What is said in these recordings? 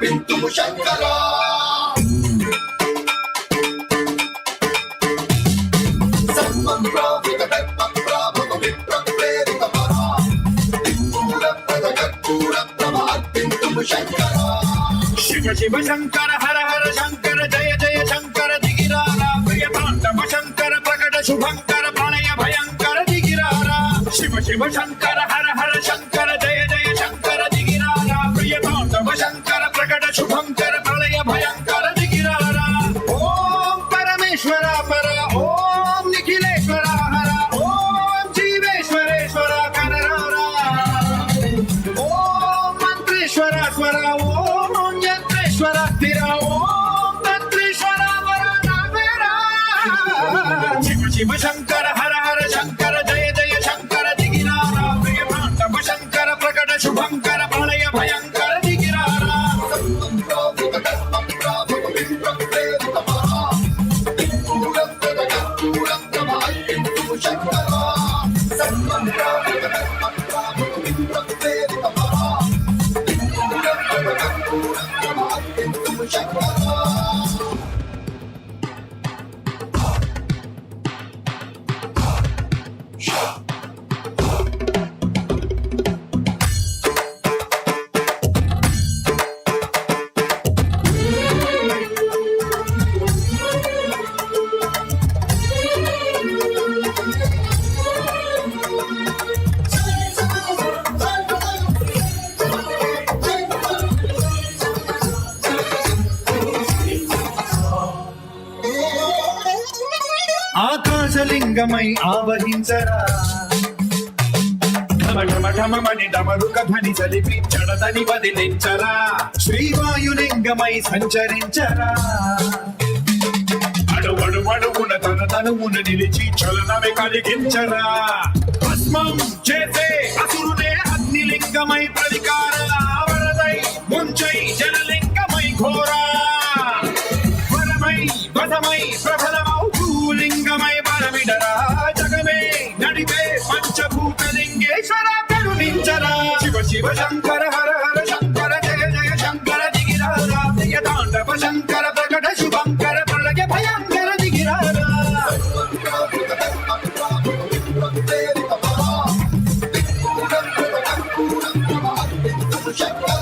అర్పింతుము శంకర సర్వం ప్రావిత ధర్మ ప్రాభవ విప్రప్రేరిత పరా దిక్మూల ప్రద కర్పూర ప్రభ అర్పింతుము శంకర శివ శివ శంకర హర హర శంకర జయ జయ శంకర దిగిరారా ప్రియ తాండవ శంకర ప్రకట శుభంకర ప్రళయ భయంకర దిగిరారా శివ శివ శంకర హర హర శంకర జయ జయ శంకర దిగిరారా ప్రియ తాండవ శంకర ప్రకట శుభంకర ప్రళయ భయంకర దిగిరారా ఓం పరమేశ్వర పర ఓం నిఖిలేశ్వర హర ఓం జీవేశ్వరేశ్వర కనరారా ఓం మంత్రేశ్వర స్వర ఓం యంత్రేశ్వర స్థిర ఓం తంత్రేశ్వర వర నామేరా శివ శివ శంకర హర హర శంకర జయ జయ శంకర దిగిరారా ప్రియ తాండవ శంకర ప్రకట శుభంకర ప్రళయ భయంకర దిగిరారా సర్వం ప్రావిత ధర్మ ప్రాభవ విప్రప్రేరిత పరా దిక్మూల ప్రద కర్పూర ప్రభ అర్పింతుము శంకర సర్వం ప్రావిత ధర్మ ప్రాభవ విప్రప్రేరిత పరా దిక్మూల ప్రద కర్పూర ప్రభ అర్పింతుము శంకర ఆకాశలింగమై ఆవహించరా ఢమఢమఢమమని డమరుక ధ్వని చలిపి చడదని వదిలించరా శ్రీవాయులింగమై సంచరించరా అడుగడుగడుగున తన తనువున నిలిచి చలనమే కలిగించరా భస్మం చేసే అసురునే అగ్నిలింగమై ప్రతికార వరదై ముంచై జలలింగమై ఘోరా వరమై వదమై ప్రబలమౌ భూలింగమై బలమిడరా జగమే నడిపే పంచభూతలింగేశ్వర కరుణించరా శివ శివ శంకర హర హర శంకర జయ జయ శంకర దిగిరారా ప్రియ తాండవ శంకర ప్రకట శుభంకర ప్రళయ భయంకర దిగిరారా సర్వం ప్రావిత ధర్మ ప్రాభవ విప్రప్రేరిత పరా దిక్మూల ప్రద కర్పూర ప్రభ అర్పింతుము శంకర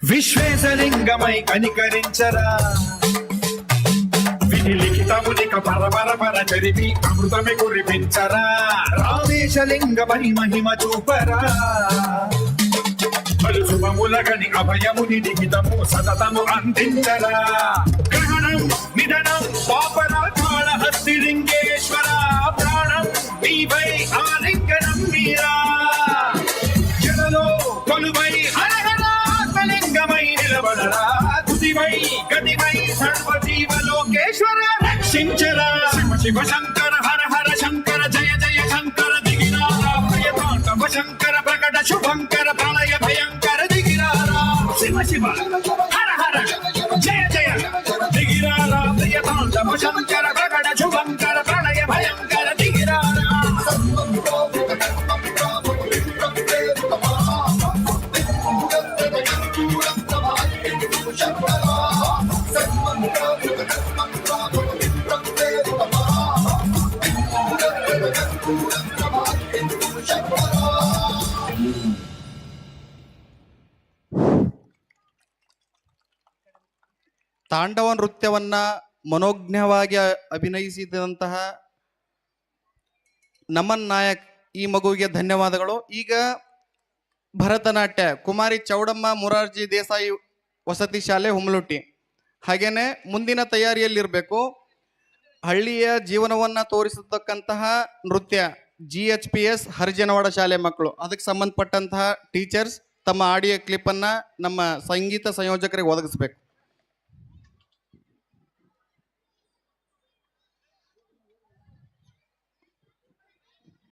విశ్వేశలింగమై కనికరించరా విధి లిఖితమునిక పరపర చరిపి అమృతమే కురిపించరా రామేశలింగమై మహిమ చూపరా పలు శుభములగని అభయముని లిఖితము సతతము అందించరా గ్రహణం నిధనం పాపరా కాళహస్తి లింగేశ్వర ప్రాణం నీవై ఆలింగనం మీరా జలలో కొలువై లింగమై నిలబడరా తుదివై గతివై సర్వజీవలోకేశ్వర రక్షించరా శివ శివ శంకర హర హర శంకర జయ జయ శంకర దిగిరారా ప్రియ తాండవ శంకర ప్రకట శుభంకర ప్రళయ భయంకర దిగిరారా శివ శివ హర హర జయ జయ దిగిరారా ప్రియ తాండవ శంకర ప్రకట శుభంకర ప్రళయ భయంకర దిగిరారా సర్వం ప్రావిత ధర్మ ప్రాభవ విప్రప్రేరిత పరా దిక్మూల ప్రద కర్పూర ప్రభ అర్పింతుము శంకర సర్వం ప్రావిత ధర్మ ప్రాభవ విప్రప్రేరిత పరా దిక్మూల ప్రద కర్పూర ప్రభ అర్పింతుము శంకర ತಾಂಡವ ನೃತ್ಯವನ್ನ ಮನೋಜ್ಞವಾಗಿ ಅಭಿನಯಿಸಿದಂತಹ ನಮನ್ ನಾಯಕ್ ಈ ಮಗುವಿಗೆ ಧನ್ಯವಾದಗಳು. ಈಗ ಭರತನಾಟ್ಯ ಕುಮಾರಿ ಚೌಡಮ್ಮ ಮುರಾರ್ಜಿ ದೇಸಾಯಿ ವಸತಿ ಶಾಲೆ ಹುಮ್ಲುಟ್ಟಿ. ಹಾಗೇನೆ ಮುಂದಿನ ತಯಾರಿಯಲ್ಲಿರಬೇಕು. ಹಳ್ಳಿಯ ಜೀವನವನ್ನ ತೋರಿಸತಕ್ಕಂತಹ ನೃತ್ಯ GHPS ಹರಿಜನವಾಡ ಶಾಲೆ ಮಕ್ಕಳು, ಅದಕ್ಕೆ ಸಂಬಂಧಪಟ್ಟಂತಹ ಟೀಚರ್ಸ್ ತಮ್ಮ ಆಡಿಯೋ ಕ್ಲಿಪ್ ಅನ್ನ ನಮ್ಮ ಸಂಗೀತ ಸಂಯೋಜಕರಿಗೆ ಒದಗಿಸಬೇಕು.